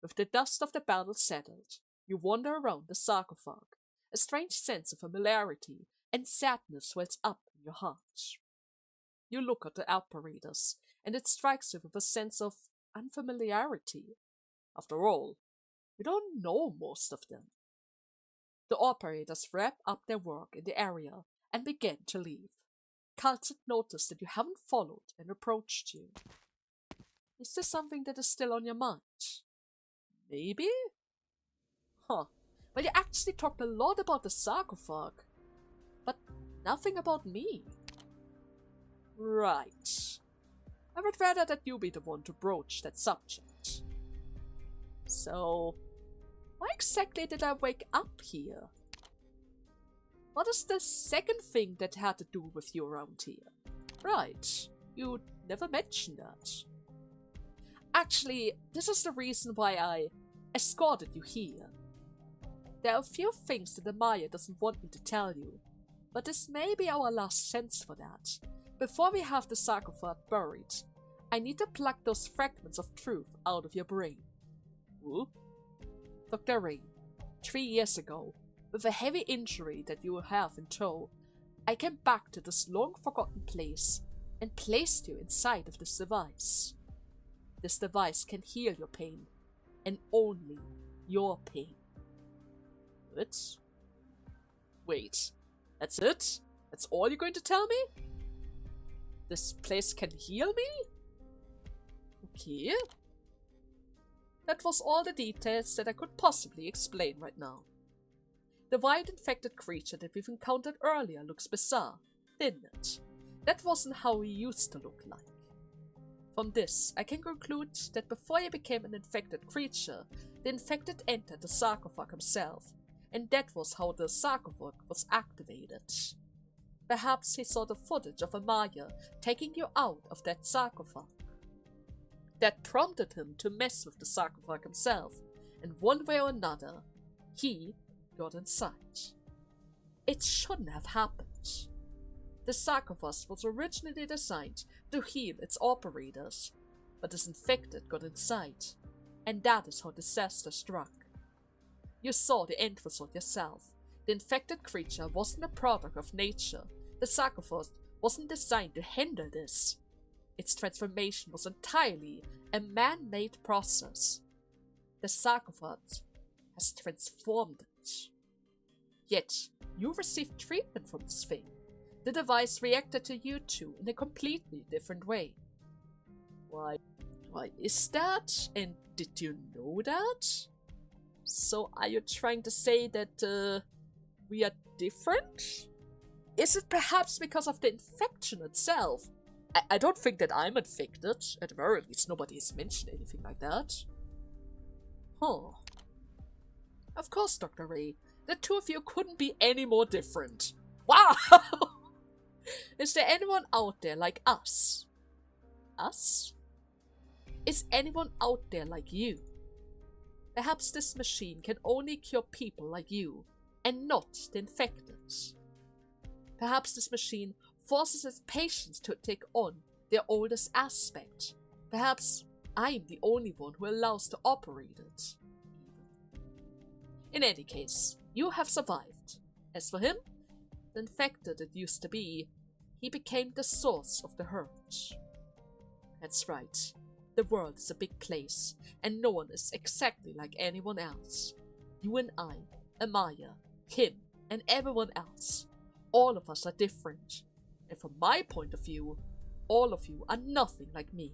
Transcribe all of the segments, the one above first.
With the dust of the battle settled, you wander around the sarcophag. A strange sense of familiarity and sadness wells up in your heart. You look at the operators, and it strikes you with a sense of unfamiliarity. After all, you don't know most of them. The operators wrap up their work in the area and begin to leave. Carlton noticed that you haven't followed and approached you. Is this something that is still on your mind? Maybe? Huh. Well, you actually talked a lot about the sarcophag, but nothing about me. Right. I would rather that you be the one to broach that subject. So, why exactly did I wake up here? What is the second thing that had to do with you around here? Right, you never mentioned that. Actually, this is the reason why I escorted you here. There are a few things that Amaya doesn't want me to tell you, but this may be our last chance for that. Before we have the sarcophag buried, I need to pluck those fragments of truth out of your brain. Who? Dr. Ray, 3 years ago, with a heavy injury that you have in tow, I came back to this long-forgotten place and placed you inside of this device. This device can heal your pain, and only your pain. What? Wait, that's it? That's all you're going to tell me? This place can heal me? Okay. That was all the details that I could possibly explain right now. The wild infected creature that we've encountered earlier looks bizarre, didn't it? That wasn't how he used to look like. From this, I can conclude that before he became an infected creature, the infected entered the sarcophag himself, and that was how the sarcophag was activated. Perhaps he saw the footage of Amaya taking you out of that sarcophag. That prompted him to mess with the sarcophag himself, and one way or another, he got inside. It shouldn't have happened. The sarcophag was originally designed to heal its operators, but this infected got inside, and that is how disaster struck. You saw the end result yourself. The infected creature wasn't a product of nature. The sarcophag wasn't designed to handle this. Its transformation was entirely a man-made process. The sarcophag has transformed it. Yet, you received treatment from this thing. The device reacted to you two in a completely different way. Why is that? And did you know that? So are you trying to say that we are different? Is it perhaps because of the infection itself? I don't think that I'm infected. At the very least, nobody has mentioned anything like that. Huh. Of course, Dr. Ray. The two of you couldn't be any more different. Wow! Is there anyone out there like us? Us? Is anyone out there like you? Perhaps this machine can only cure people like you, and not the infected. Perhaps this machine forces its patients to take on their oldest aspect. Perhaps I'm the only one who allows to operate it. In any case, you have survived. As for him, the infected it used to be, he became the source of the hurt. That's right. The world is a big place, and no one is exactly like anyone else. You and I, Amaya, him, and everyone else. All of us are different. And from my point of view, all of you are nothing like me.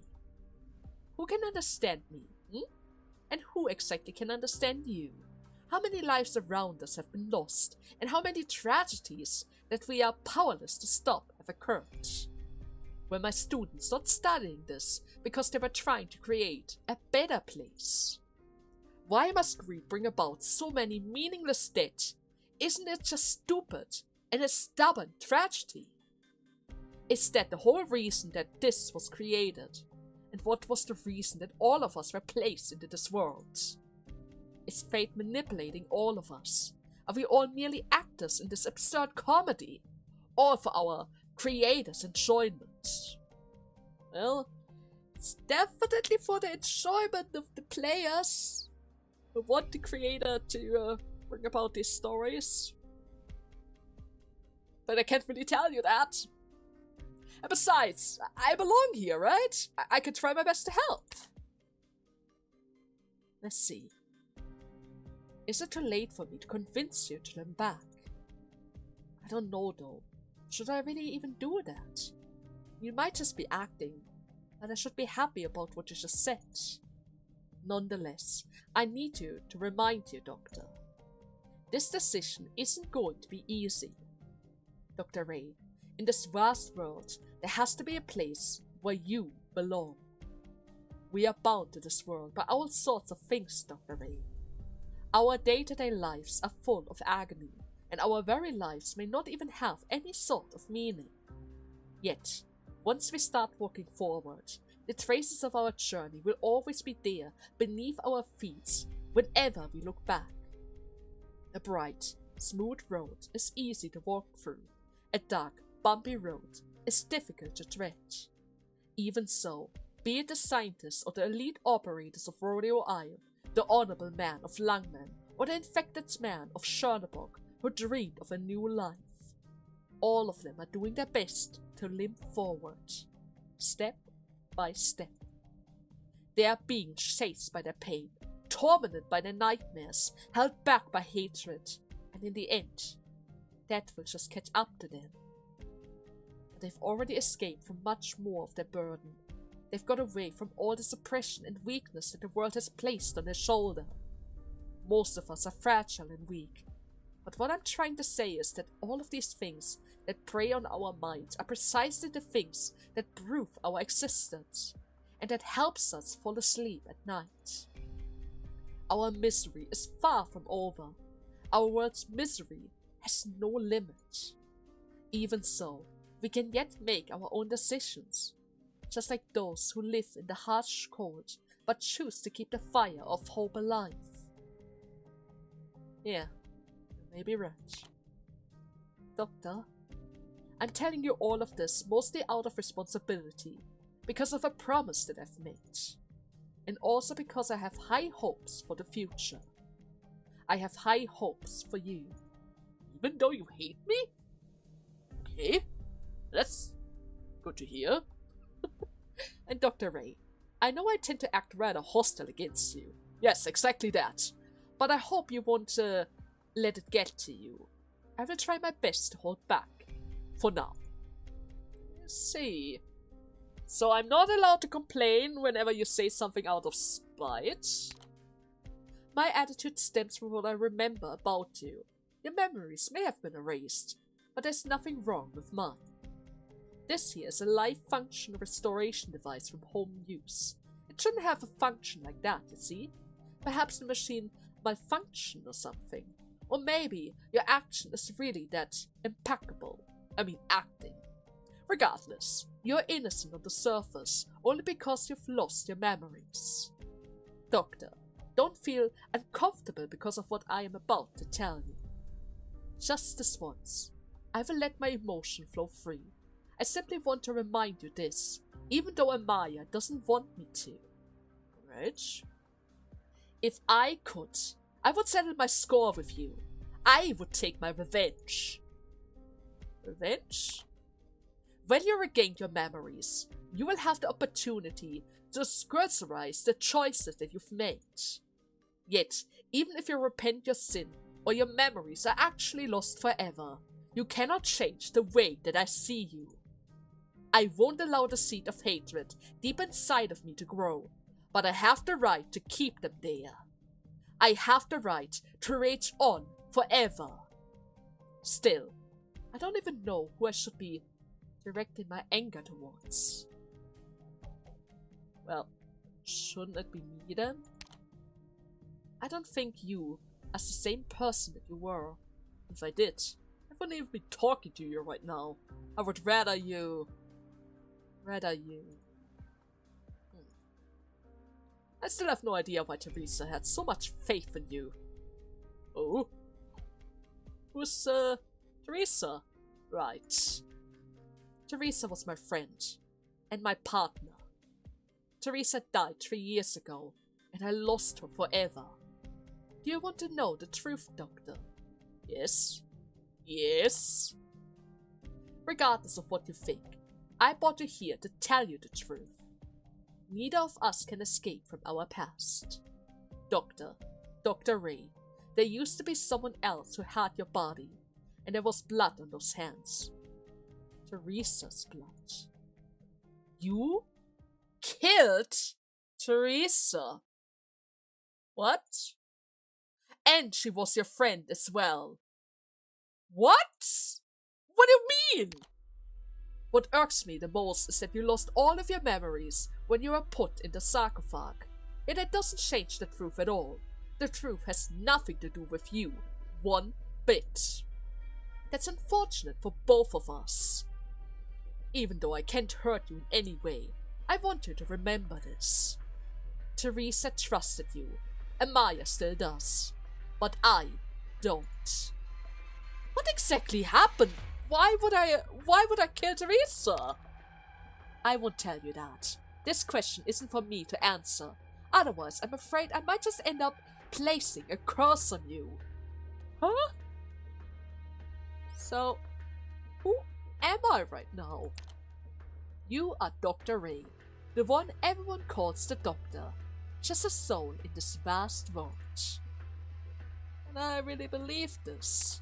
Who can understand me? And who exactly can understand you? How many lives around us have been lost, and how many tragedies that we are powerless to stop have occurred? Were my students not studying this because they were trying to create a better place? Why must we bring about so many meaningless deaths? Isn't it just stupid and a stubborn tragedy? Is that the whole reason that this was created? And what was the reason that all of us were placed into this world? Is fate manipulating all of us? Are we all merely actors in this absurd comedy? All for our creators' enjoyment? Well, it's definitely for the enjoyment of the players. want the creator to bring about these stories. But I can't really tell you that. And besides, I belong here, right? I can try my best to help. Let's see. Is it too late for me to convince you to turn back? I don't know though. Should I really even do that? You might just be acting, and I should be happy about what you just said. Nonetheless, I need you to remind you, Doctor. This decision isn't going to be easy. Dr. Ray, in this vast world, there has to be a place where you belong. We are bound to this world by all sorts of things, Dr. Ray. Our day-to-day lives are full of agony, and our very lives may not even have any sort of meaning. Yet, once we start walking forward, the traces of our journey will always be there beneath our feet whenever we look back. A bright, smooth road is easy to walk through. A dark, bumpy road is difficult to tread. Even so, be it the scientists or the elite operators of Rodeo Isle, the honorable man of Langman, or the infected man of Chernobog who dreamed of a new life, all of them are doing their best to limp forward, step by step. They are being chased by their pain, tormented by their nightmares, held back by hatred, and in the end, that will just catch up to them. But they've already escaped from much more of their burden. They've got away from all the suppression and weakness that the world has placed on their shoulder. Most of us are fragile and weak, but what I'm trying to say is that all of these things that prey on our minds are precisely the things that prove our existence, and that helps us fall asleep at night. Our misery is far from over. Our world's misery has no limit. Even so, we can yet make our own decisions, just like those who live in the harsh cold but choose to keep the fire of hope alive. Yeah, you may be right. Doctor, I'm telling you all of this mostly out of responsibility, because of a promise that I've made, and also because I have high hopes for the future. I have high hopes for you, even though you hate me? Okay, that's good to hear. And Dr. Ray, I know I tend to act rather hostile against you. Yes, exactly that. But I hope you won't let it get to you. I will try my best to hold back. For now. Let's see. So I'm not allowed to complain whenever you say something out of spite. My attitude stems from what I remember about you. Your memories may have been erased, but there's nothing wrong with mine. This here is a live function restoration device from home use. It shouldn't have a function like that, you see? Perhaps the machine malfunctioned or something. Or maybe your action is really that impeccable. Acting. Regardless, you're innocent on the surface only because you've lost your memories. Doctor, don't feel uncomfortable because of what I am about to tell you. Just this once, I will let my emotion flow free. I simply want to remind you this, even though Amaya doesn't want me to. Right? If I could, I would settle my score with you. I would take my revenge. Revenge? When you regain your memories, you will have the opportunity to scrutinize the choices that you've made. Yet, even if you repent your sin, or your memories are actually lost forever, you cannot change the way that I see you. I won't allow the seed of hatred deep inside of me to grow, but I have the right to keep them there. I have the right to rage on forever. Still, I don't even know who I should be directing my anger towards. Well, shouldn't it be me then? I don't think you, as the same person that you were. If I did, I wouldn't even be talking to you right now. I would rather you... I still have no idea why Teresa had so much faith in you. Oh? Who's, Teresa? Right. Teresa was my friend, and my partner. Teresa died 3 years ago, and I lost her forever. Do you want to know the truth, Doctor? Yes. Yes. Regardless of what you think, I brought you here to tell you the truth. Neither of us can escape from our past. Dr. Ray, there used to be someone else who had your body, and there was blood on those hands. Teresa's blood. You killed Teresa? What? And she was your friend as well. What? What do you mean? What irks me the most is that you lost all of your memories when you were put in the sarcophagus. Yet it doesn't change the truth at all. The truth has nothing to do with you. One bit. That's unfortunate for both of us. Even though I can't hurt you in any way, I want you to remember this. Teresa trusted you, and Maya still does. But I don't. What exactly happened? Why would I kill Teresa? I won't tell you that. This question isn't for me to answer. Otherwise, I'm afraid I might just end up placing a curse on you. Huh? So, who am I right now? You are Dr. Ray, the one everyone calls the Doctor, just a soul in this vast world. And I really believe this.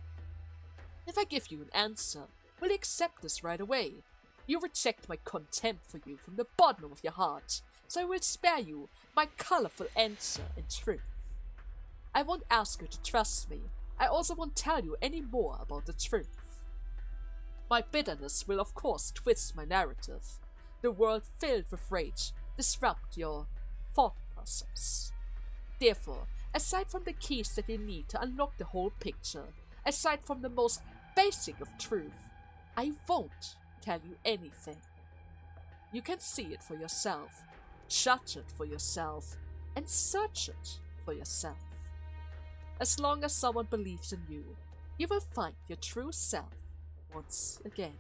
If I give you an answer, will you accept this right away? You reject my contempt for you from the bottom of your heart, so I will spare you my colorful answer in truth. I won't ask you to trust me. I also won't tell you any more about the truth. My bitterness will of course twist my narrative. The world filled with rage disrupt your thought process. Therefore, aside from the keys that you need to unlock the whole picture, aside from the most basic of truth, I won't tell you anything. You can see it for yourself, judge it for yourself, and search it for yourself. As long as someone believes in you, you will find your true self once again.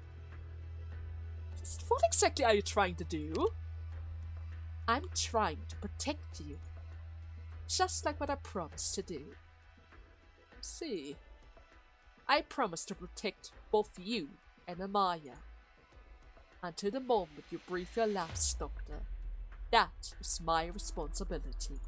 What exactly are you trying to do? I'm trying to protect you, just like what I promised to do. See, I promise to protect both you and Amaya. Until the moment you breathe your last, Doctor. That is my responsibility.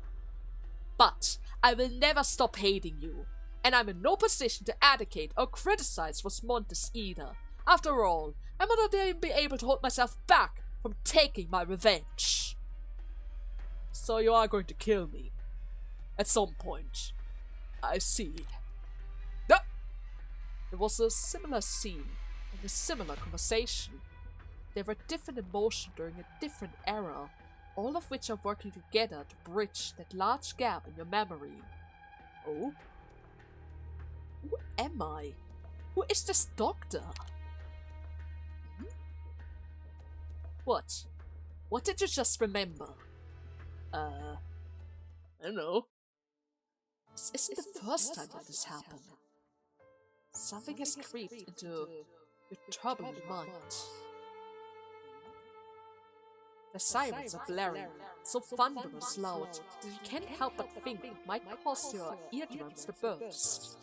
But I will never stop hating you, and I'm in no position to advocate or criticize Rosmontes either. After all, I might not even be able to hold myself back from taking my revenge. So you are going to kill me. At some point. I see. There was a similar scene and a similar conversation. There were different emotions during a different era, all of which are working together to bridge that large gap in your memory. Oh? Who am I? Who is this doctor? What? What did you just remember? I don't know. This isn't the first time that this happened. Something has creeped into your troubled mind. The sirens are blaring, so thunderous loud that you can't help but think it might cause your eardrums to burst.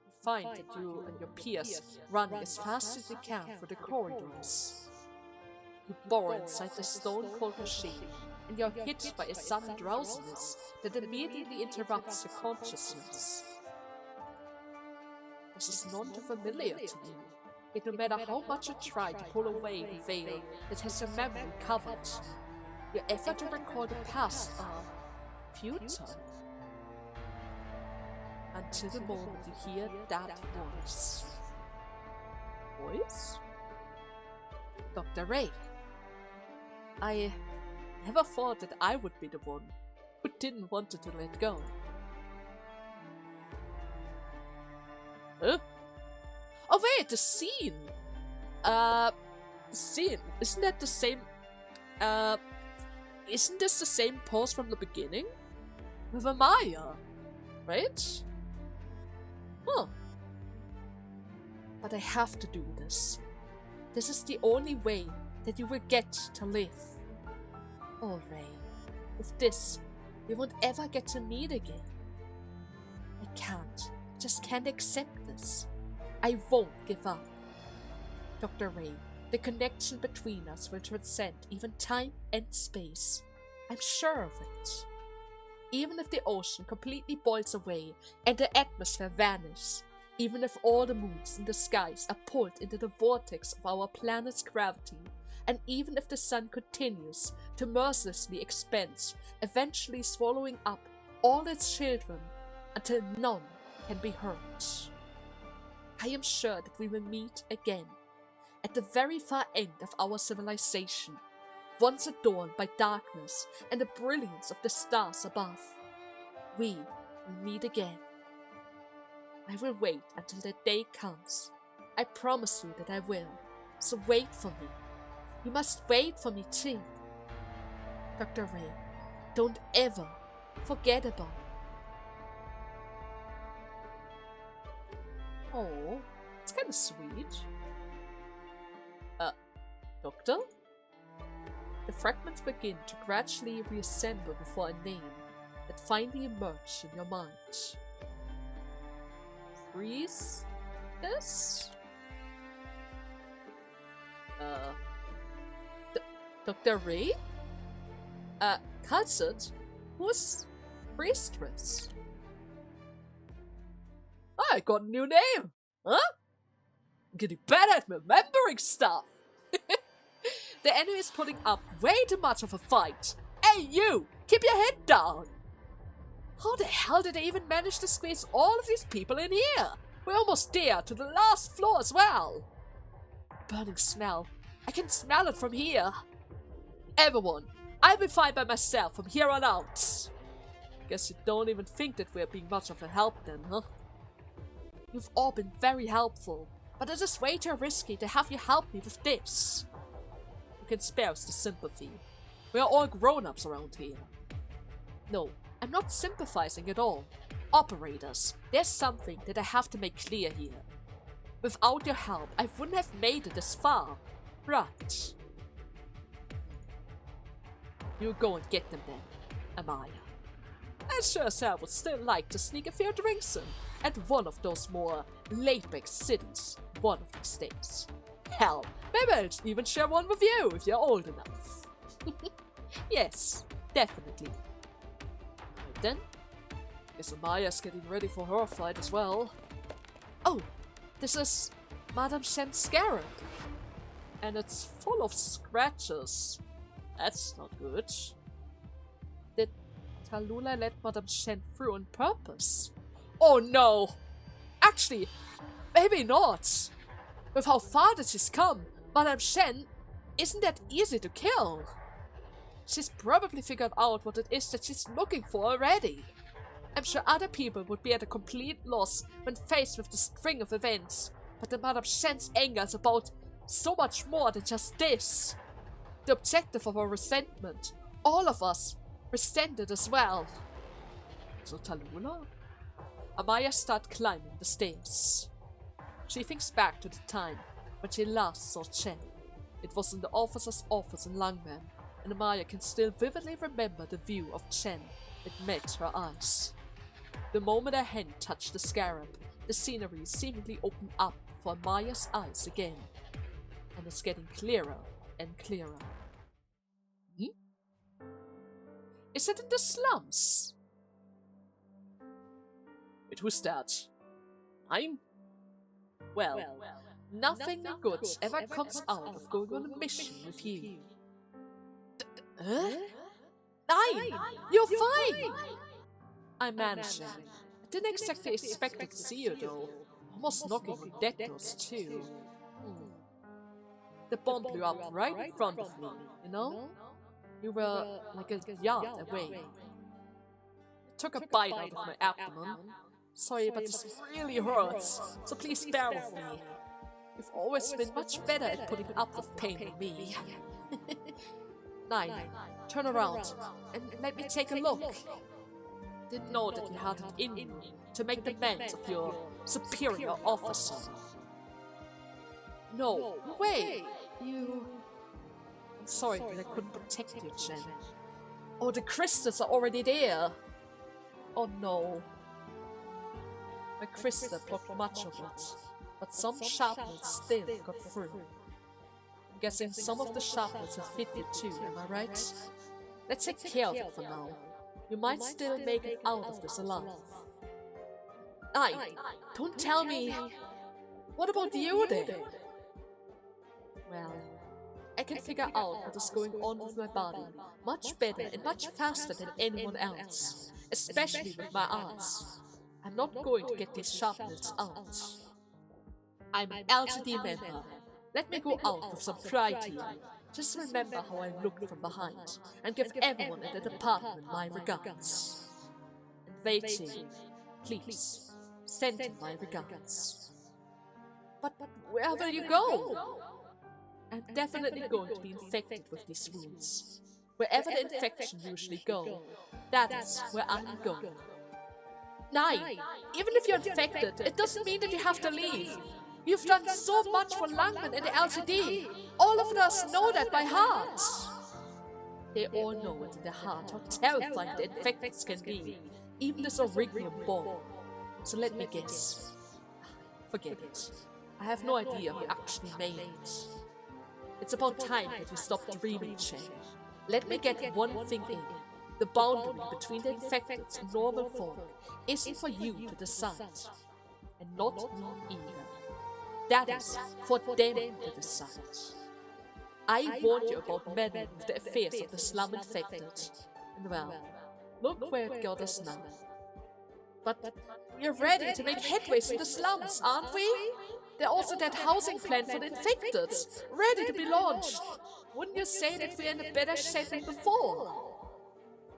You find that you and your peers running as fast as you can through the corridors. You burrow inside the stone-cold machine, and you're hit by a sudden drowsiness that immediately interrupts your consciousness. This is none too familiar to you, yet no matter how much you try to pull away the veil that has your memory covered, your effort to recall the past are futile. Until the moment you hear that voice. Voice? Dr. Ray. I never thought that I would be the one who didn't want to let go. Huh? Oh wait, the scene! The scene? Isn't that the same... Isn't this the same pose from the beginning? With Amaya, right? Huh. But I have to do this. This is the only way that you will get to live. Oh Ray, with this, We won't ever get to meet again. I can't. I just can't accept this. I won't give up. Dr. Ray, the connection between us will transcend even time and space. I'm sure of it. Even if the ocean completely boils away and the atmosphere vanishes, even if all the moons in the skies are pulled into the vortex of our planet's gravity, and even if the sun continues to mercilessly expand, eventually swallowing up all its children until none can be hurt. I am sure that we will meet again, at the very far end of our civilization, once adorned by darkness and the brilliance of the stars above. We will meet again. I will wait until that day comes. I promise you that I will. So wait for me. You must wait for me too. Dr. Ray, don't ever forget about me. Oh, it's kind of sweet. Doctor? The fragments begin to gradually reassemble before a name that finally emerges in your mind. Freeze this? Dr. Ray? Calcit? Who's Priestess? I got a new name! Huh? I'm getting better at remembering stuff! The enemy is putting up way too much of a fight. Hey you! Keep your head down! How the hell did they even manage to squeeze all of these people in here? We're almost there, to the last floor as well. Burning smell. I can smell it from here. Everyone, I'll be fine by myself from here on out. Guess you don't even think that we're being much of a help then, huh? You've all been very helpful, but it is way too risky to have you help me with this. You can spare us the sympathy. We are all grown-ups around here. No, I'm not sympathizing at all. Operators, there's something that I have to make clear here. Without your help, I wouldn't have made it this far. Right. You go and get them then, Amaya. I sure as hell would still like to sneak a few drinks in at one of those more laid-back cities one of these days. Hell, maybe I'll even share one with you if you're old enough. Yes, definitely. Right then, guess Amaya's getting ready for her flight as well. Oh, this is Madame Shen's scarab. And it's full of scratches. That's not good. Did Tallulah let Madame Shen through on purpose? Oh no! Actually, maybe not. With how far that she's come, Madame Shen isn't that easy to kill. She's probably figured out what it is that she's looking for already. I'm sure other people would be at a complete loss when faced with the string of events, but the Madame Shen's anger is about so much more than just this. The objective of her resentment, all of us resented as well. So Tallulah? Amaya starts climbing the stairs. She thinks back to the time when she last saw Chen. It was in the officer's office in Langman, and Amaya can still vividly remember the view of Chen that met her eyes. The moment her hand touched the scarab, the scenery seemingly opened up for Amaya's eyes again, and it's getting clearer and clearer. Is it in the slums? Wait, who's that? I'm? Well, nothing good ever comes out of going on a mission with you. Huh? Nine! You're fine! I managed it. I didn't exactly expect to see you though. Almost knocking on dead doors too. The bomb blew up right in front of me, you know? You were like a yard away. It took a bite out of my abdomen. Sorry, but this really hurts, so please bear with me. You've always been much better at putting up with pain than me. 9. Turn around and let me take a look. Didn't know that you had it in you to make demands of your superior officer. No way! I'm sorry that I couldn't protect you, Chen. Oh, the crystals are already there. Oh no. My crystal blocked much of it, but some sharpness still got through. I'm guessing some of the sharpness have hit you too, am I right? Let's take care of it for now. You might still make it out of this alive. Don't tell me. What about you then? Well, I can figure out what is going on with my body much better and much faster than anyone else, especially with my arts. I'm not going to get these sharpness out. I'm an LTD member. Let me go out with some pride here. Just remember how I looked from behind, and give everyone in the department my regards. And waiting, please, send him my regards. But where will you go? I'm definitely going to be infected with these wounds. Wherever the infection usually goes, that is where I'm going. Even if you're infected, it doesn't mean that you have to leave. You've done so much for Langman and the LTD. All of us know that by heart. They all know it in their heart how terrifying the infections can be, even this Orignium bomb. So let me guess. Forget it. I have no idea who actually made it. It's about time that we stop dreaming, Chen. Let me get one thing in. The boundary between the infected and normal folk isn't for you to decide. And not me either. That is for them to decide. I warned you about meddling with the affairs of the slum infected. And well, look where it got us now. But we're ready to make headways in the slums, aren't we? There's also that housing plan for the infected, ready to be launched. Wouldn't you say that we're in a better shape than before?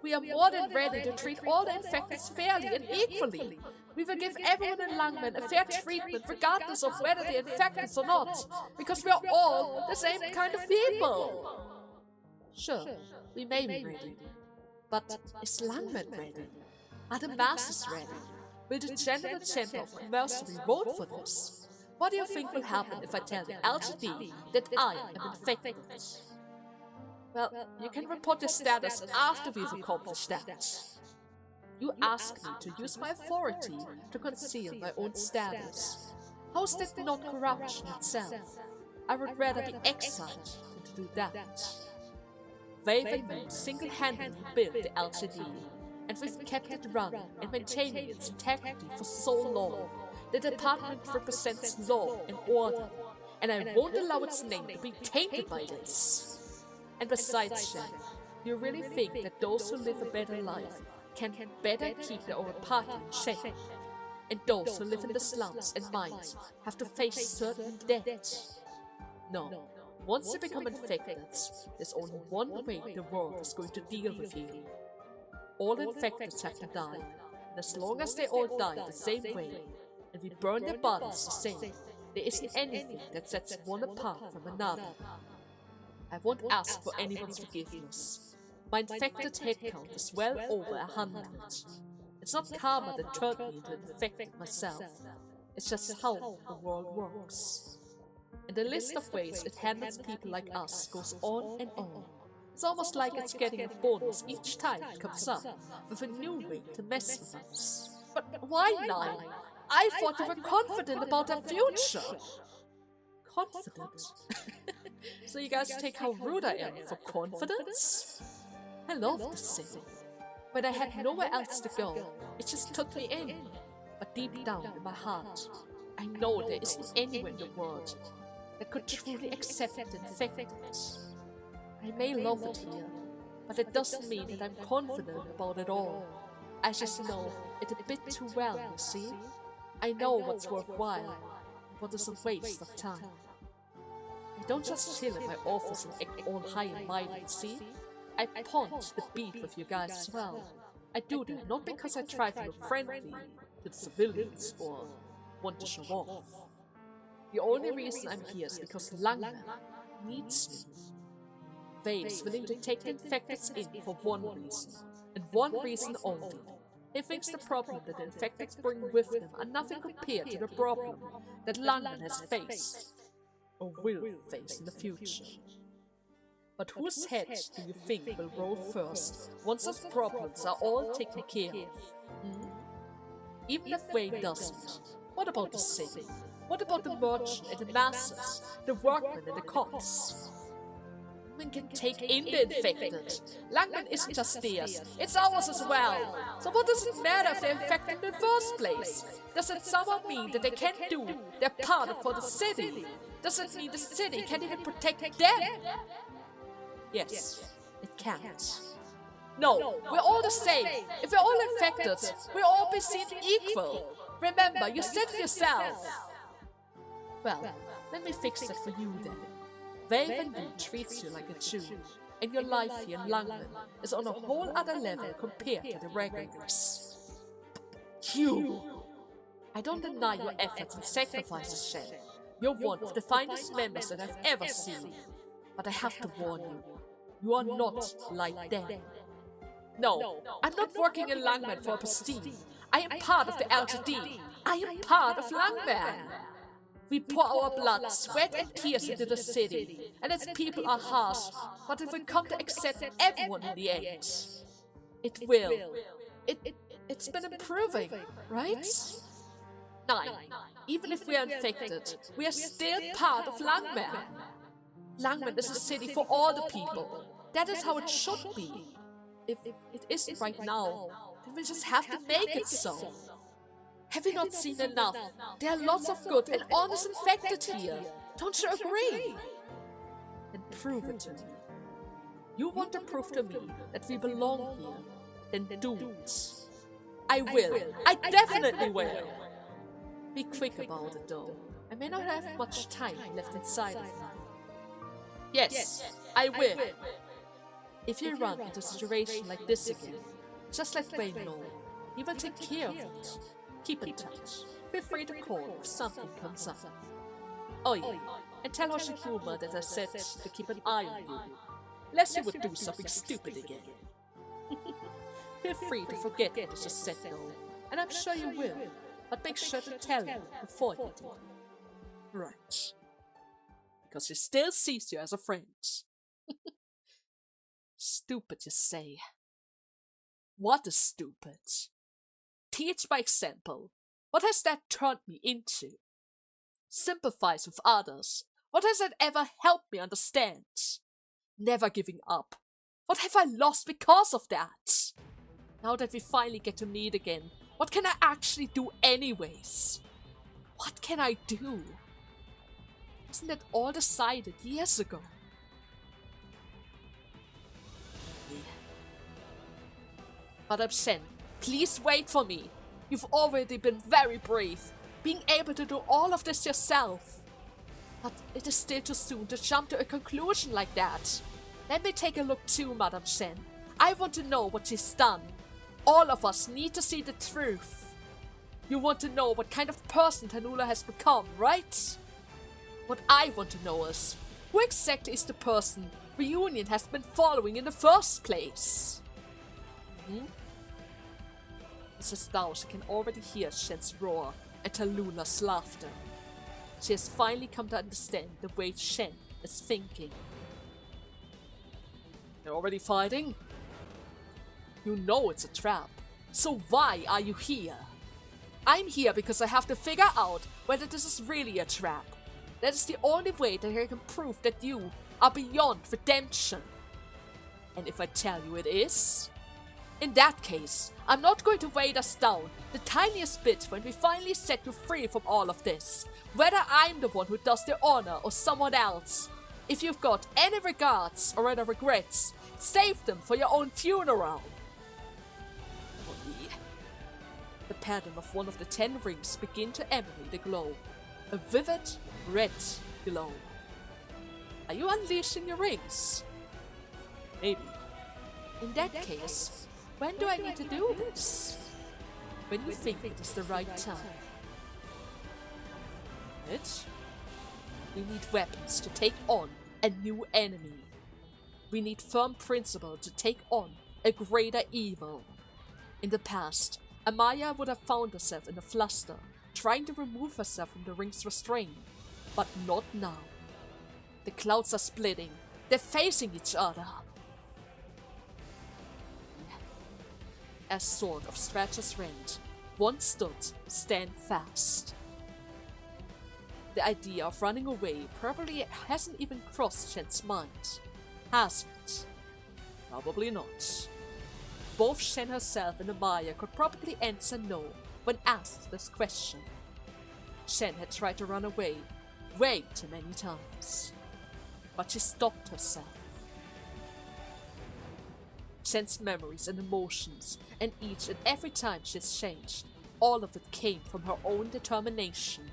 We are more than ready to treat all the infected fairly and equally. We will give everyone in Langman a fair treatment regardless of whether they're infected or not, because we are all the same kind of people. Sure, we may be ready, but is Langman ready? Are the masses ready? Will the General Chamber of Commercery vote for this? What do you think will happen if I tell the LGD that I am infected? Well, you can report your status after we've accomplished that. You asked me to use my authority to conceal my own status. How's that not corruption itself? I would rather be exiled than to do that. Wave and Moon single-handedly built the LGD, and we've kept it running and maintaining its integrity for so long. The department represents law and order, and I won't allow its name to be tainted by this. And besides, Shen, do you really think that those who live a better life can better keep their own party in shape? And those who live in the slums and mines have to face certain death? No. Once you become infected, there's only one way the world is going to deal with you. All infected have to die, and as long as they all die the same way, and we burn their bodies the same, there isn't anything that sets one apart from another. I won't ask for anyone's forgiveness. My infected head count is well over 100. It's not karma that turned me into an infected myself. It's just how the world works. And the list of ways it handles people like us goes on and on. It's almost like it's getting a bonus each time it comes up with a new way to mess with us. But why now? I thought you were confident about our future. Confident? So you guys take how rude I am for confidence? I love this city. When I had nowhere else to go, it just took me in. But deep down in my heart, I know there isn't anywhere in the world that could truly accept and infect it. I may love it here, but it doesn't mean that I'm confident about it all. I just know it a bit too well, you see? I know what's worthwhile and what is a waste of time. I don't just chill in my office and act all high and mighty, see? I punch the beat with you guys as well. I do that not because I try to look friendly to the civilians or want to show off. The only reason I'm here is because Langman needs me. Vave's willing to take the infected in for one reason, and one reason only. He thinks the problem that the infected bring with them are nothing compared to the problem that Langman has faced, or will face in the future. But whose head do you think will roll first once those problems are all taken care of? Hmm? Even if Wayne doesn't, what about the city? What about the merchant and the masses, the workmen and the cops? Langman can take in the infected. Langman isn't just theirs, it's ours as well. So what does it matter if they're infected in the first place? Does it somehow mean that they can't do their part for the city? Does it mean the city can't even protect them? Yes, it can't. No, we're all the same. If we're all infected, we'll all be seen equal. Remember, you said it yourself. Well, let me fix that for you then. Valvenwood treats you like a Jew, and your life here in Langman is on a whole other level compared to the regulars. You! I don't deny your efforts and sacrifices, Shen. You're one of the finest members that I've ever seen. But I have to warn you, you are not like them. No, I'm not working in Langman for prestige. I am part of the LGD. I am part of Langman. We pour our blood, sweat and tears into the city, and its people are harsh, but if we come to accept everyone in the end, it will. It's been improving, right? 9. Even if we are infected, we are still part of Langman. Langman is a city for all the people. That is how it should be. If it isn't right now, then we'll just have to make it so. Have you not seen enough? There are lots of good and honest infected here. Don't you agree? Then prove it to me. You want to prove to me that we belong here? Then do it. I will. I definitely will. Be quick about it though. I may not have much time left inside of me. Yes, I will. If you run into a situation like this again, just let Wayne know. He will take care of it. Keep in touch. Feel free to call if something comes up. Oh yeah, and tell Hoshikuma that I said to keep an eye on you, lest you would do something stupid again. Feel free to forget what you just said though, and I'm sure you will, but make sure to tell him before you do. Right. Because he still sees you as a friend. Stupid, you say. What is stupid? Teach by example. What has that turned me into? Sympathize with others. What has that ever helped me understand? Never giving up. What have I lost because of that? Now that we finally get to meet again, what can I actually do anyways? What can I do? Wasn't that all decided years ago? Madame Shen, please wait for me. You've already been very brave, being able to do all of this yourself. But it is still too soon to jump to a conclusion like that. Let me take a look too, Madame Shen. I want to know what she's done. All of us need to see the truth. You want to know what kind of person Tanula has become, right? What I want to know is, who exactly is the person Reunion has been following in the first place? Mrs. Now she can already hear Shen's roar and Tallulah laughter. She has finally come to understand the way Shen is thinking. They're already fighting? You know it's a trap. So why are you here? I'm here because I have to figure out whether this is really a trap. That is the only way that I can prove that you are beyond redemption. And if I tell you it is, in that case, I'm not going to weigh us down the tiniest bit when we finally set you free from all of this. Whether I'm the one who does the honor or someone else. If you've got any regards or other regrets, save them for your own funeral. The pattern of one of the 10 rings begin to emanate a glow. A vivid red glow. Are you unleashing your rings? Maybe. In that case, when do I need to do this? When you think it is the right time. We need weapons to take on a new enemy. We need firm principle to take on a greater evil. In the past, Amaya would have found herself in a fluster, trying to remove herself from the ring's restraint. But not now. The clouds are splitting. They're facing each other. As sword of Stratus rent, one stood, stand fast. The idea of running away probably hasn't even crossed Shen's mind. Has it? Probably not. Both Shen herself and Amaya could probably answer no when asked this question. Shen had tried to run away way too many times. But she stopped herself. Shen's memories and emotions, and each and every time she's changed, all of it came from her own determination.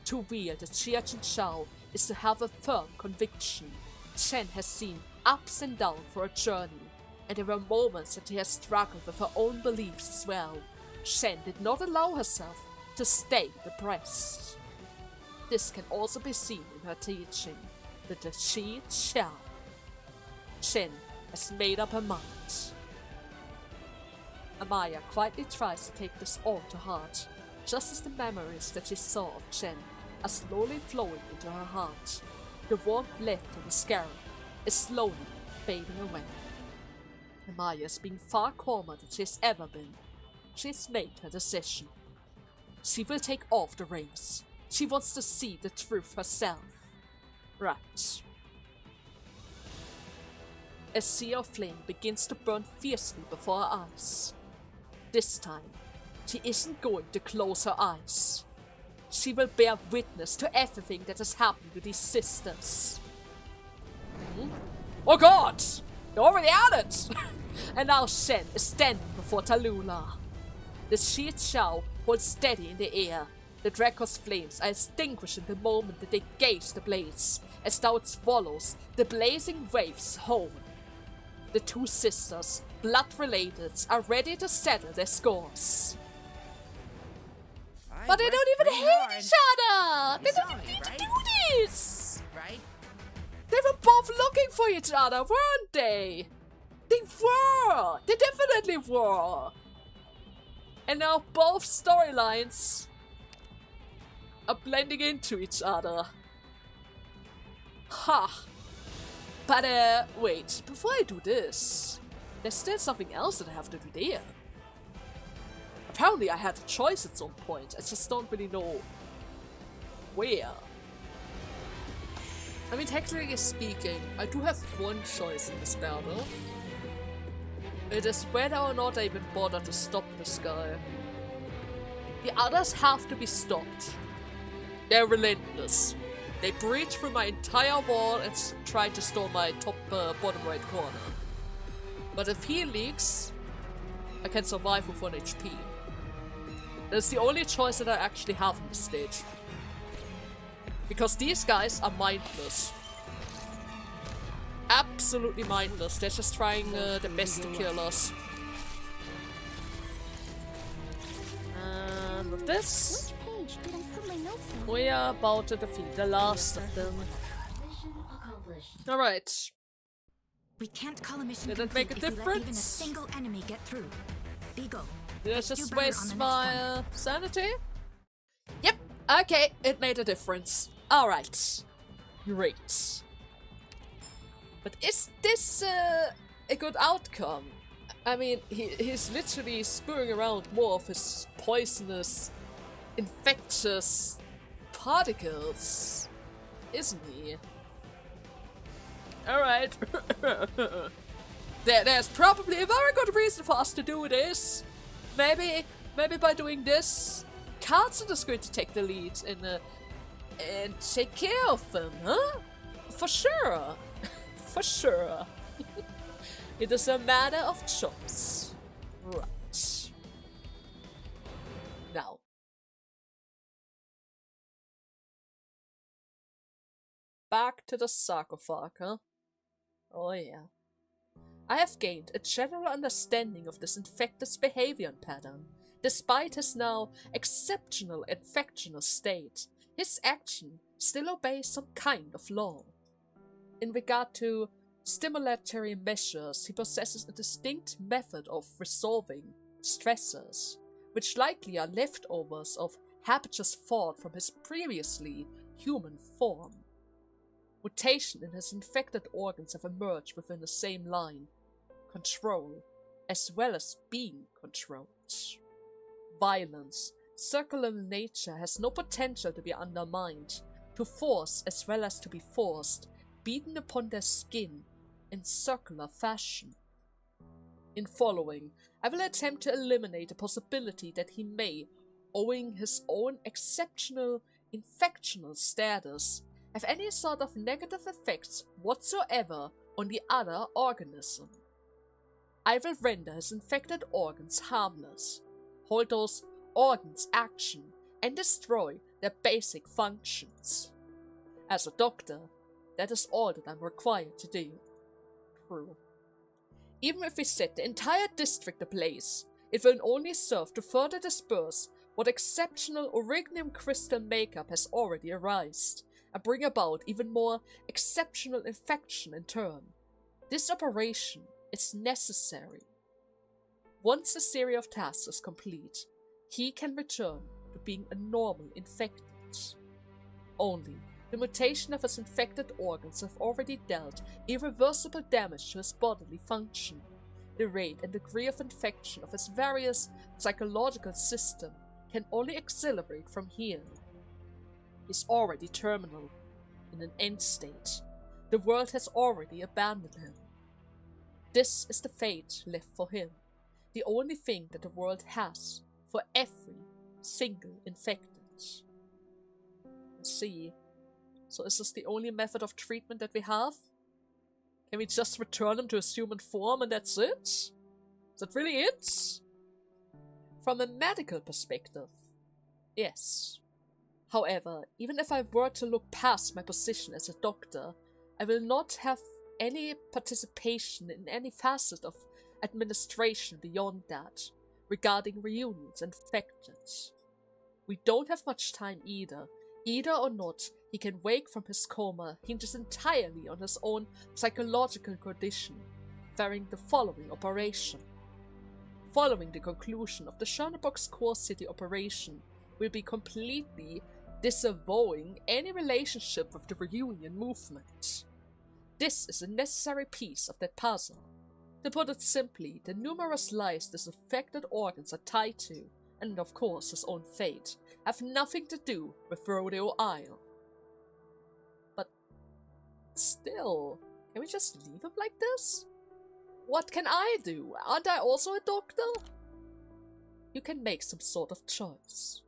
To wield the Chiachin Shao is to have a firm conviction. Shen has seen ups and downs for a journey, and there were moments that she has struggled with her own beliefs as well. Shen did not allow herself to stay depressed. This can also be seen in her teaching, the Chi Chao. Shen has made up her mind. Amaya quietly tries to take this all to heart, just as the memories that she saw of Shen are slowly flowing into her heart. The warmth left in the scarab is slowly fading away. Amaya is being far calmer than she has ever been. She has made her decision. She will take off the rings. She wants to see the truth herself. Right. A sea of flame begins to burn fiercely before her eyes. This time, she isn't going to close her eyes. She will bear witness to everything that has happened to these sisters. Oh god! You're already at it! And now Shen is standing before Tallulah. The Shi Chao holds steady in the air. The Draco's flames are extinguished in the moment that they gaze the blaze, as though it swallows the blazing waves whole. The two sisters, blood-related, are ready to settle their scores. But they don't even hate each other! They don't even need to do this! Right? They were both looking for each other, weren't they? They were! They definitely were! And now both storylines are blending into each other. Ha! But wait, before I do this, there's still something else that I have to do there. Apparently I had a choice at some point, I just don't really know where. I mean, technically speaking, I do have one choice in this battle. It is whether or not I even bother to stop this guy. The others have to be stopped. They're relentless. They breach through my entire wall and try to storm my top bottom right corner. But if he leaks, I can survive with 1 HP. That's the only choice that I actually have on this stage. Because these guys are mindless. Absolutely mindless. They're just trying their best to kill us. And with this, we are about to defeat the last of them. Alright. We can't call a mission Did it make a complete if we let even a difference? single enemy get through. Beagle. Did I let's do just better on waste the next my one. sanity? Yep. Okay, it made a difference. Alright. Great. But is this a good outcome? I mean, he's literally spewing around more of his poisonous, infectious particles, isn't he? Alright. There's probably a very good reason for us to do this. Maybe by doing this, Carlson is going to take the lead and take care of them, huh? For sure. For sure. It is a matter of choice. Right. Now. Back to the sarcophagus, huh? Oh yeah. I have gained a general understanding of this infected's behavior pattern. Despite his now exceptional infectional state, his action still obeys some kind of law. In regard to stimulatory measures, he possesses a distinct method of resolving stressors, which likely are leftovers of habituous thought from his previously human form. Mutation in his infected organs have emerged within the same line. Control, as well as being controlled. Violence, circular in nature, has no potential to be undermined, to force as well as to be forced, beaten upon their skin in circular fashion. In following, I will attempt to eliminate the possibility that he may, owing his own exceptional infectional status, have any sort of negative effects whatsoever on the other organism. I will render his infected organs harmless, hold those organs action, and destroy their basic functions. As a doctor, that is all that I'm required to do. True. Even if we set the entire district ablaze, it will only serve to further disperse what exceptional orignium crystal makeup has already arisen, and bring about even more exceptional infection in turn. This operation is necessary. Once the series of tasks is complete, he can return to being a normal infected. Only the mutation of his infected organs have already dealt irreversible damage to his bodily function. The rate and degree of infection of his various psychological system can only accelerate from here. He's already terminal, in an end state. The world has already abandoned him. This is the fate left for him, the only thing that the world has for every single infected. Let's see. So is this the only method of treatment that we have? Can we just return him to his human form and that's it? Is that really it? From a medical perspective, yes. However, even if I were to look past my position as a doctor, I will not have any participation in any facet of administration beyond that, regarding reunions and infected. We don't have much time either. Either or not, he can wake from his coma hinges entirely on his own psychological condition, varying the following operation. Following the conclusion of the Chernobog's core city operation, will be completely disavowing any relationship with the reunion movement. This is a necessary piece of that puzzle. To put it simply, the numerous lives these affected organs are tied to, and of course his own fate, have nothing to do with Rodeo Isle. But still, can we just leave him like this? What can I do? Aren't I also a doctor? You can make some sort of choice.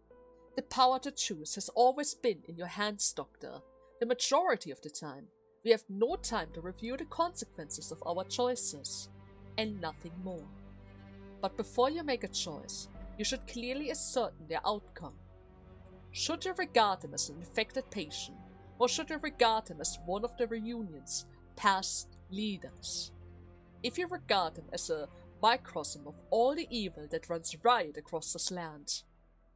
The power to choose has always been in your hands, Doctor. The majority of the time, we have no time to review the consequences of our choices, and nothing more. But before you make a choice, you should clearly ascertain their outcome. Should you regard him as an infected patient, or should you regard him as one of the reunion's past leaders? If you regard him as a microcosm of all the evil that runs riot across this land,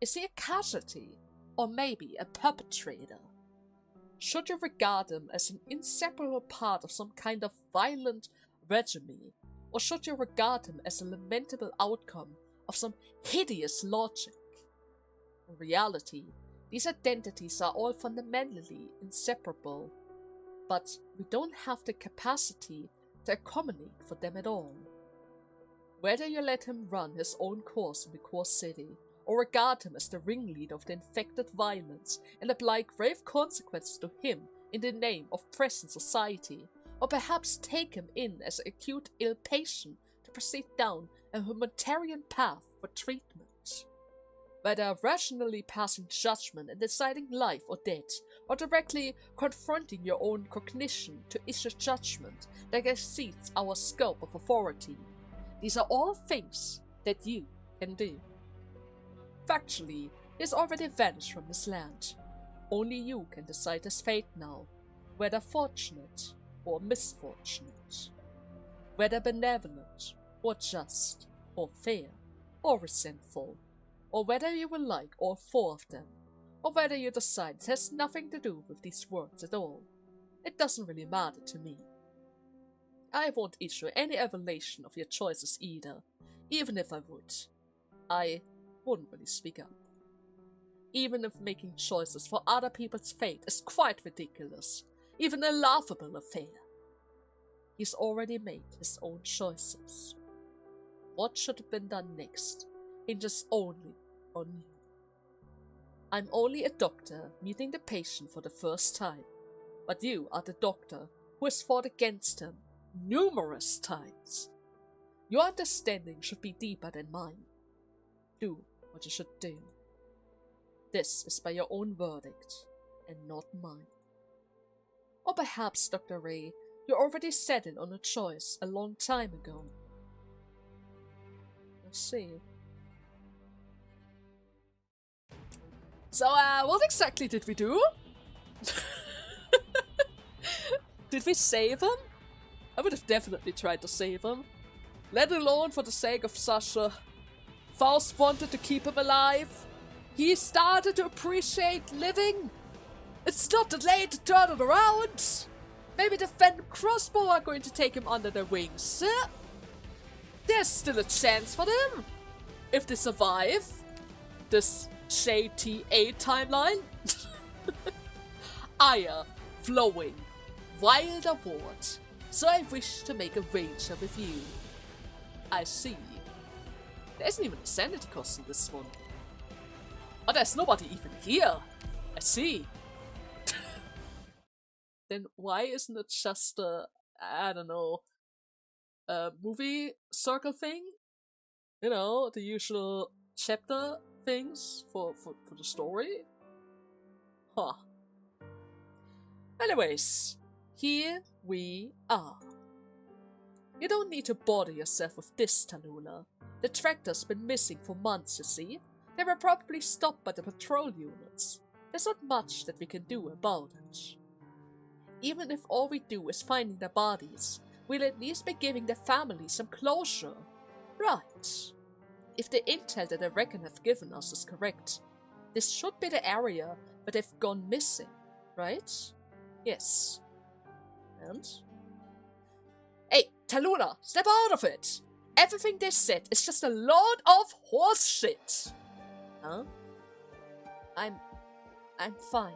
is he a casualty, or maybe a perpetrator? Should you regard him as an inseparable part of some kind of violent regime, or should you regard him as a lamentable outcome of some hideous logic? In reality, these identities are all fundamentally inseparable, but we don't have the capacity to accommodate for them at all. Whether you let him run his own course in the core city, or regard him as the ringleader of the infected violence and apply grave consequences to him in the name of present society, or perhaps take him in as an acute ill patient to proceed down a humanitarian path for treatment. Whether rationally passing judgment and deciding life or death, or directly confronting your own cognition to issue judgment that exceeds our scope of authority, these are all things that you can do. Factually, he has already vanished from this land. Only you can decide his fate now, whether fortunate or misfortunate, whether benevolent or just, or fair or resentful, or whether you will like all four of them, or whether you decide it has nothing to do with these words at all. It doesn't really matter to me. I won't issue any evaluation of your choices either, even if I would. I wouldn't really speak up. Even if making choices for other people's fate is quite ridiculous, even a laughable affair. He's already made his own choices. What should have been done next hinges only on you. I'm only a doctor meeting the patient for the first time, but you are the doctor who has fought against him numerous times. Your understanding should be deeper than mine. Do what you should do. This is by your own verdict, and not mine. Or perhaps, Dr. Ray, you already settled on a choice a long time ago. Let's see. So, what exactly did we do? Did we save him? I would have definitely tried to save him. Let alone for the sake of Sasha. Faust wanted to keep him alive. He started to appreciate living. It's not too late to turn it around. Maybe the Phantom Crossbow are going to take him under their wings. There's still a chance for them. If they survive this JTA timeline. Ire, flowing, wild award. So I wish to make a wager with you. I see. There isn't even a sanity cost in this one. Oh, there's nobody even here. I see. Then why isn't it just a, I don't know, a movie circle thing? You know, the usual chapter things for the story? Huh. Anyways, here we are. You don't need to bother yourself with this, Tallulah. The tractor's been missing for months, you see. They were probably stopped by the patrol units. There's not much that we can do about it. Even if all we do is finding their bodies, we'll at least be giving their families some closure. Right. If the intel that I reckon have given us is correct, this should be the area where they've gone missing, right? Yes. And? Hey, Tallulah, step out of it! Everything they said is just a load of horse shit! Huh? I'm fine.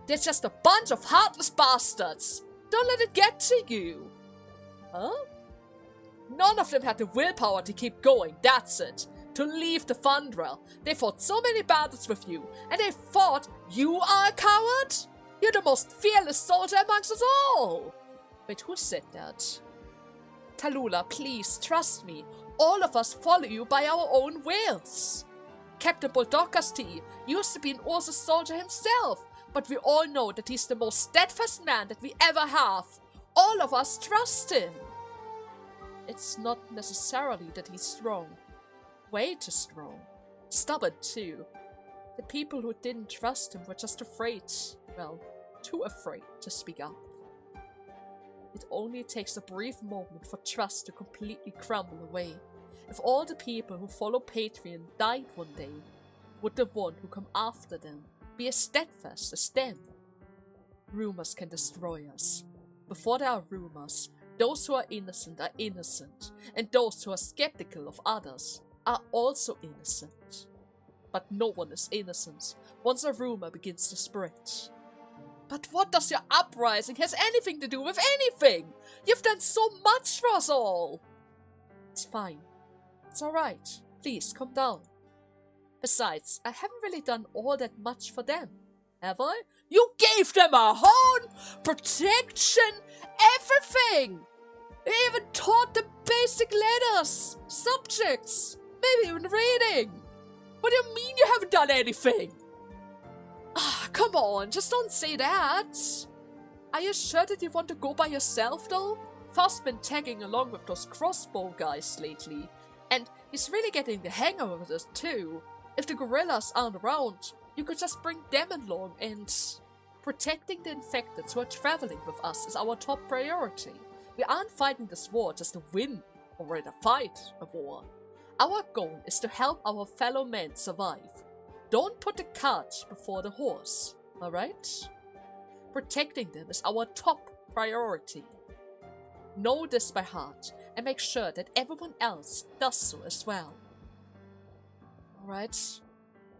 They're just a bunch of heartless bastards! Don't let it get to you! Huh? None of them had the willpower to keep going, that's it. To leave the Thundra. They fought so many battles with you, and they thought you are a coward? You're the most fearless soldier amongst us all! Wait, who said that? Tallulah, please, trust me. All of us follow you by our own wills. Captain Buldocasti used to be an Ursus soldier himself, but we all know that he's the most steadfast man that we ever have. All of us trust him. It's not necessarily that he's strong. Way too strong. Stubborn, too. The people who didn't trust him were just afraid. Well, too afraid to speak up. It only takes a brief moment for trust to completely crumble away. If all the people who follow Patreon died one day, would the one who come after them be as steadfast as them? Rumors can destroy us. Before there are rumors, those who are innocent, and those who are skeptical of others are also innocent. But no one is innocent once a rumor begins to spread. But what does your uprising has anything to do with anything? You've done so much for us all! It's fine. It's alright. Please, calm down. Besides, I haven't really done all that much for them, have I? You gave them a home, protection, everything! You even taught them basic letters, subjects, maybe even reading. What do you mean you haven't done anything? Ah, come on, just don't say that. Are you sure that you want to go by yourself, though? Faust's been tagging along with those crossbow guys lately, and he's really getting the hang of it too. If the gorillas aren't around, you could just bring them along, and protecting the infected who are traveling with us is our top priority. We aren't fighting this war just to win, or rather fight a war. Our goal is to help our fellow men survive. Don't put the cart before the horse, alright? Protecting them is our top priority. Know this by heart, and make sure that everyone else does so as well. Alright,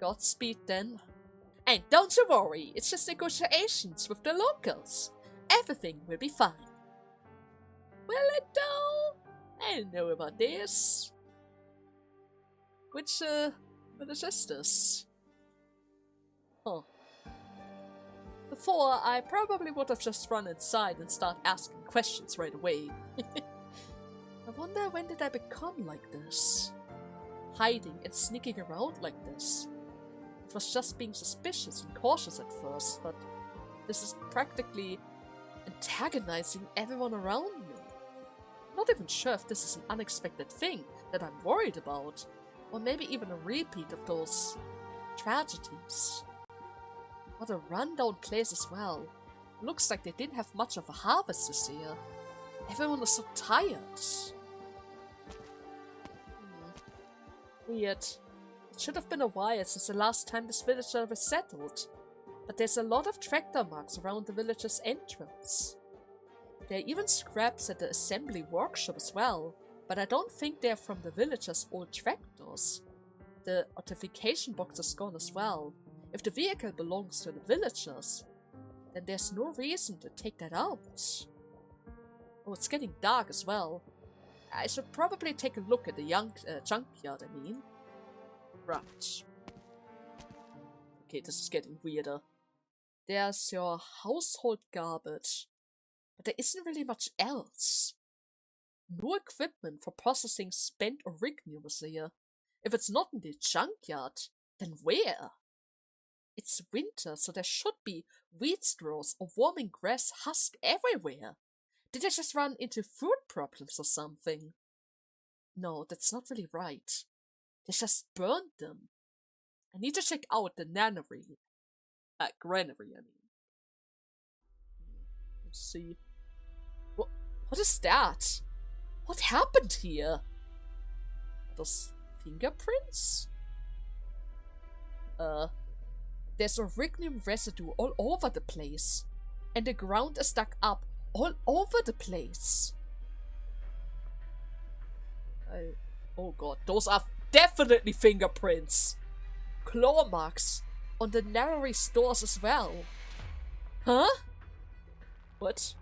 Godspeed then. And don't you worry, it's just negotiations with the locals. Everything will be fine. Will it though? I don't know about this. What is this? Huh. Before, I probably would have just run inside and start asking questions right away. I wonder, when did I become like this? Hiding and sneaking around like this. It was just being suspicious and cautious at first, but this is practically antagonizing everyone around me. I'm not even sure if this is an unexpected thing that I'm worried about, or maybe even a repeat of those tragedies. What a rundown place as well. Looks like they didn't have much of a harvest this year. Everyone is so tired. Weird. It should have been a while since the last time this villager was settled. But there's a lot of tractor marks around the village's entrance. There are even scraps at the assembly workshop as well, but I don't think they're from the villager's old tractors. The authentication box is gone as well. If the vehicle belongs to the villagers, then there's no reason to take that out. Oh, it's getting dark as well. I should probably take a look at the junkyard, I mean. Right. Okay, this is getting weirder. There's your household garbage, but there isn't really much else. No equipment for processing spent Arknights is here. If it's not in the junkyard, then where? It's winter, so there should be wheat straws or warming grass husk everywhere. Did I just run into food problems or something? No, that's not really right. They just burned them. I need to check out the granary, I mean. Let's see. What is that? What happened here? Are those fingerprints? There's Arknights residue all over the place. And the ground is dug up all over the place. Oh god, those are definitely fingerprints. Claw marks on the granary stores as well. Huh? What?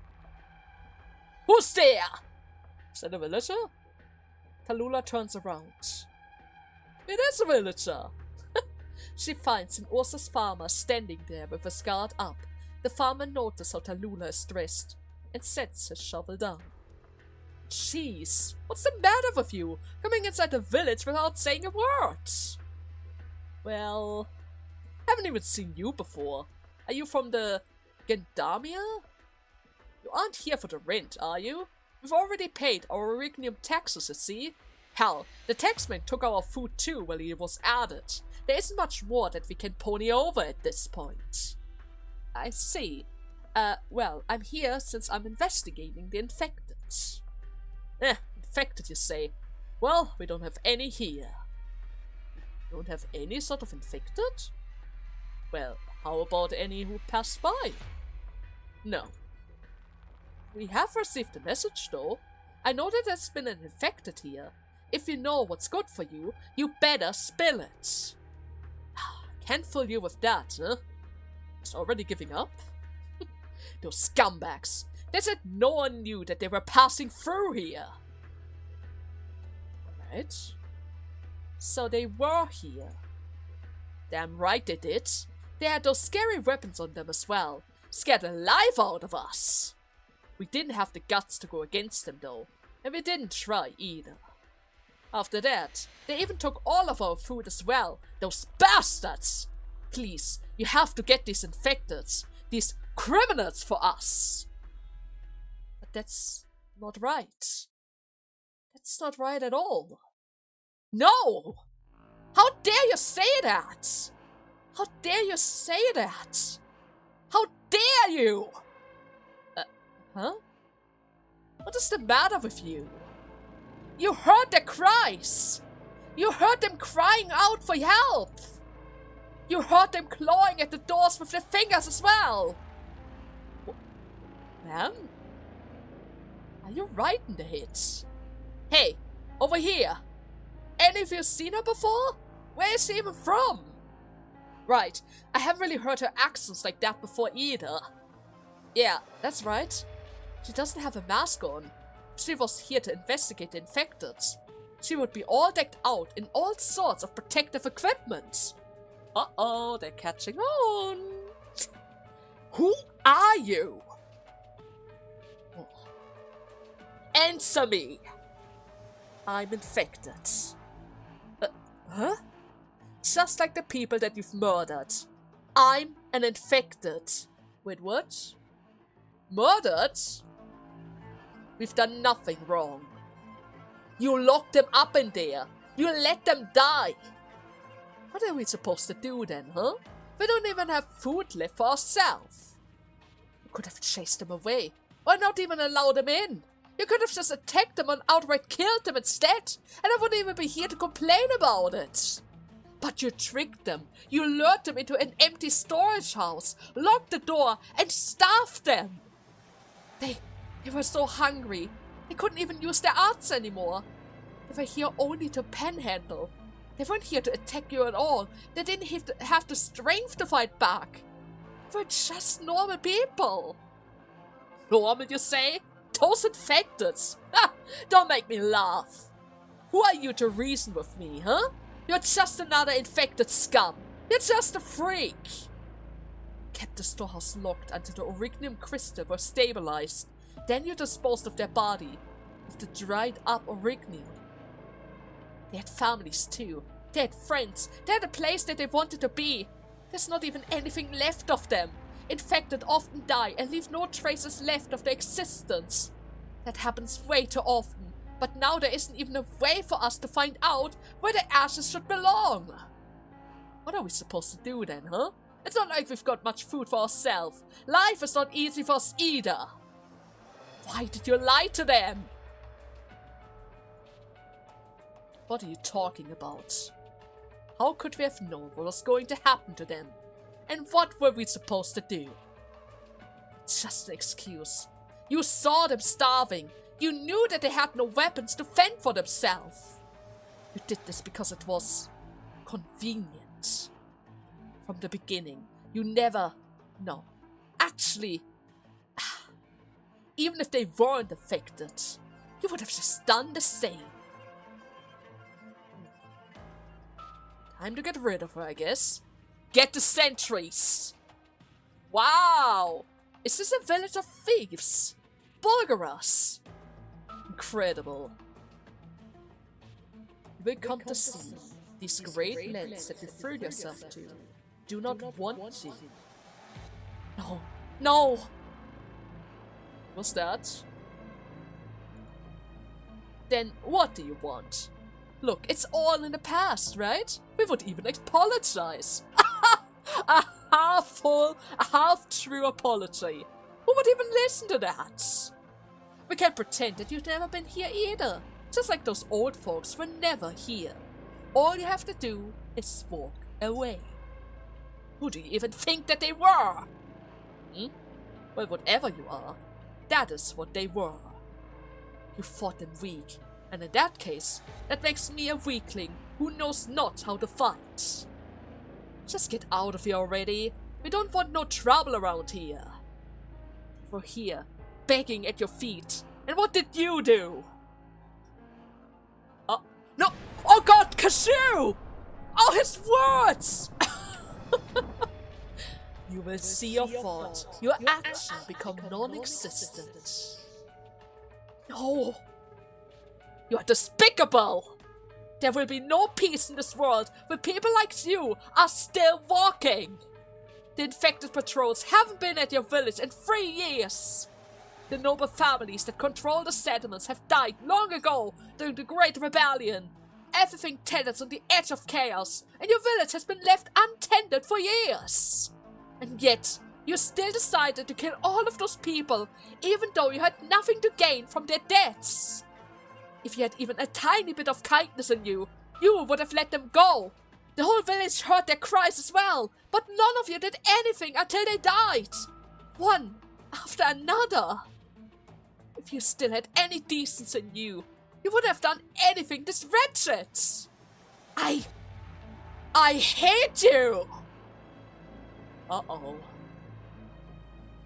Who's there? Is that a villager? Tallulah turns around. It is a villager! She finds an Ursa's farmer standing there with his guard up. The farmer notices how Tallulah is dressed and sets his shovel down. Jeez, what's the matter with you? Coming inside the village without saying a word? Well, I haven't even seen you before. Are you from the Gendarmerie? You aren't here for the rent, are you? We've already paid our Arknights taxes, you see. Hell, the taxman took our food too while he was at it. There isn't much more that we can pony over at this point. I see. Well, I'm here since I'm investigating the infected. Infected, you say? Well, we don't have any here. Don't have any sort of infected? Well, how about any who passed by? No. We have received a message, though. I know that there's been an infected here. If you know what's good for you, you better spill it. Can't fool you with that, huh? It's already giving up? Those scumbags. They said no one knew that they were passing through here. Right. So they were here. Damn right they did. They had those scary weapons on them as well. Scared the life out of us. We didn't have the guts to go against them though. And we didn't try either. After that, they even took all of our food as well. Those bastards! Please, you have to get these infected. These criminals for us. But that's not right. That's not right at all. No! How dare you say that? How dare you say that? How dare you? Huh? What is the matter with you? You heard their cries! You heard them crying out for help! You heard them clawing at the doors with their fingers as well! Ma'am? Are you right in the head? Hey, over here! Any of you seen her before? Where is she even from? Right, I haven't really heard her accents like that before either. Yeah, that's right. She doesn't have a mask on. If she was here to investigate the infected, she would be all decked out in all sorts of protective equipment. Uh-oh, they're catching on. Who are you? Answer me. I'm infected. Huh? Just like the people that you've murdered. I'm an infected. Wait, what? Murdered? We've done nothing wrong. You locked them up in there. You let them die. What are we supposed to do then, huh? We don't even have food left for ourselves. You could have chased them away, or not even allowed them in. You could have just attacked them and outright killed them instead, and I wouldn't even be here to complain about it. But you tricked them. You lured them into an empty storage house, locked the door, and starved them. They were so hungry, they couldn't even use their arts anymore. They were here only to panhandle. They weren't here to attack you at all. They didn't have the strength to fight back. They were just normal people. Normal, you say? Those infected. Ha! Don't make me laugh. Who are you to reason with me, huh? You're just another infected scum. You're just a freak. Kept the storehouse locked until the orignium crystal were stabilized. Then you disposed of their body with the dried up orignium. They had families too. They had friends. They had a place that they wanted to be. There's not even anything left of them. Infected often die and leave no traces left of their existence. That happens way too often. But now there isn't even a way for us to find out where the ashes should belong. What are we supposed to do then, huh? It's not like we've got much food for ourselves. Life is not easy for us either. Why did you lie to them? What are you talking about? How could we have known what was going to happen to them? And what were we supposed to do? It's just an excuse. You saw them starving. You knew that they had no weapons to fend for themselves. You did this because it was convenient. From the beginning, you never... No. Actually, even if they weren't affected, you would have just done the same. Time to get rid of her, I guess. Get the sentries! Wow! Is this a village of thieves? Bulgaras! Incredible. You will come to see these great lands that you threw yourself to. Do not want you. No. No! What's that? Then what do you want? Look, it's all in the past, right? We would even apologize. A half-full, a half-true apology. Who would even listen to that? We can't pretend that you've never been here either. Just like those old folks were never here. All you have to do is walk away. Who do you even think that they were? Well, whatever you are, that is what they were. You fought them weak, and in that case, that makes me a weakling who knows not how to fight. Just get out of here already. We don't want no trouble around here. We're here, begging at your feet. And what did you do? No! Oh god, Cashew! Oh, his words! You will see your fault. Your action become non-existent. No! You are despicable! There will be no peace in this world when people like you are still walking! The infected patrols haven't been at your village in 3 years! The noble families that control the settlements have died long ago during the Great Rebellion. Everything teeters on the edge of chaos, and your village has been left untended for years. And yet, you still decided to kill all of those people, even though you had nothing to gain from their deaths. If you had even a tiny bit of kindness in you, you would have let them go. The whole village heard their cries as well, but none of you did anything until they died. One after another. If you still had any decency in you, you wouldn't have done anything this wretched. I hate you! Uh-oh.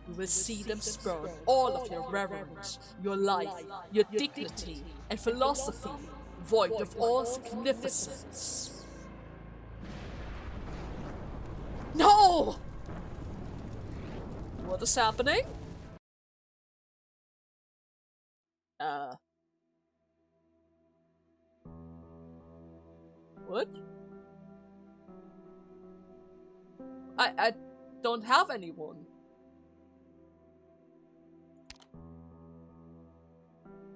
You will see them spurn all of your reverence, your life, your dignity, and philosophy, void of all significance. No! What is happening? What? I don't have anyone.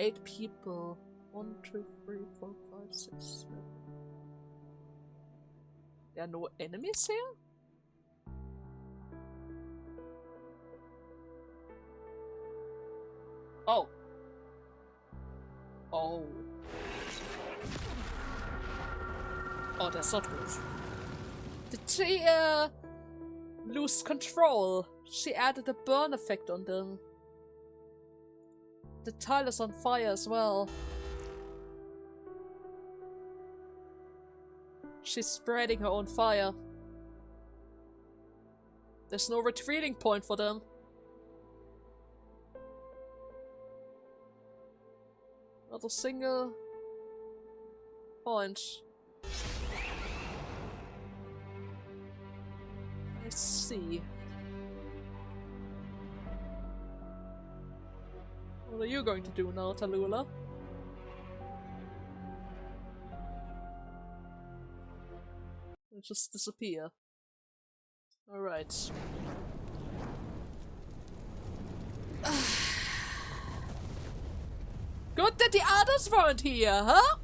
8 people. 1, 2, 3, 4, 5, 6, 7. There are no enemies here? Oh. Oh. Oh, that's not good. Did she, lose control? She added a burn effect on them. The tile is on fire as well. She's spreading her own fire. There's no retreating point for them. Not a single point. Let's see. What are you going to do now, Tallulah? Just disappear. Alright. Good that the others weren't here, huh?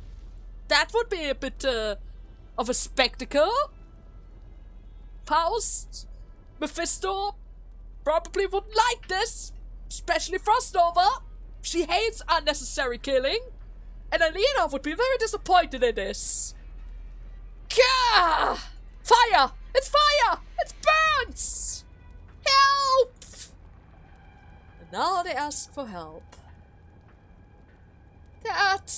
That would be a bit of a spectacle. Faust, Mephisto probably wouldn't like this, especially Frostnova. She hates unnecessary killing, and Alina would be very disappointed in this. Gah! Fire! It's fire! It burns! Help! And now they ask for help. Dad!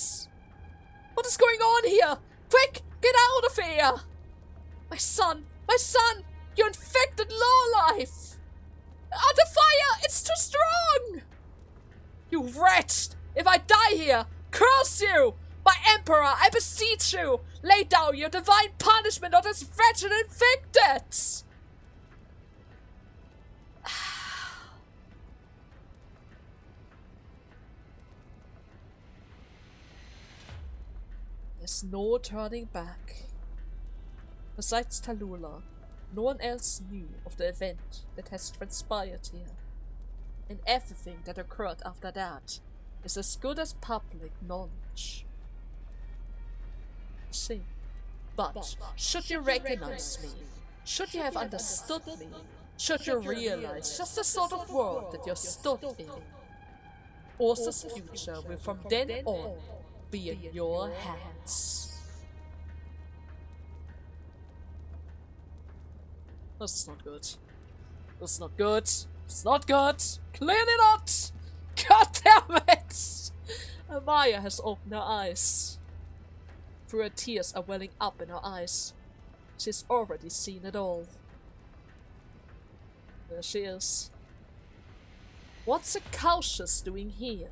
What is going on here? Quick! Get out of here! My son! My son! You infected lowlife! Under fire! It's too strong! You wretch! If I die here, curse you! My emperor, I beseech you! Lay down your divine punishment on this wretched infected! There's no turning back. Besides Tallulah, no one else knew of the event that has transpired here. And everything that occurred after that is as good as public knowledge. See, but should you recognize me, should you have understood me, should you realize just the sort of world that you're stood in, Ursa's future will from then on be in your hands. That's not good. That's not good. It's not good. Clearly not. God damn it! Amaya has opened her eyes. Through her tears are welling up in her eyes. She's already seen it all. There she is. What's a cautious doing here?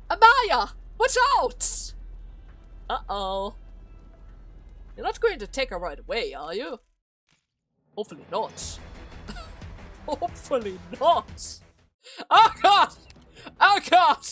Amaya! Watch out! Uh-oh. You're not going to take her right away, are you? Hopefully not. Hopefully not. Oh god! Oh god!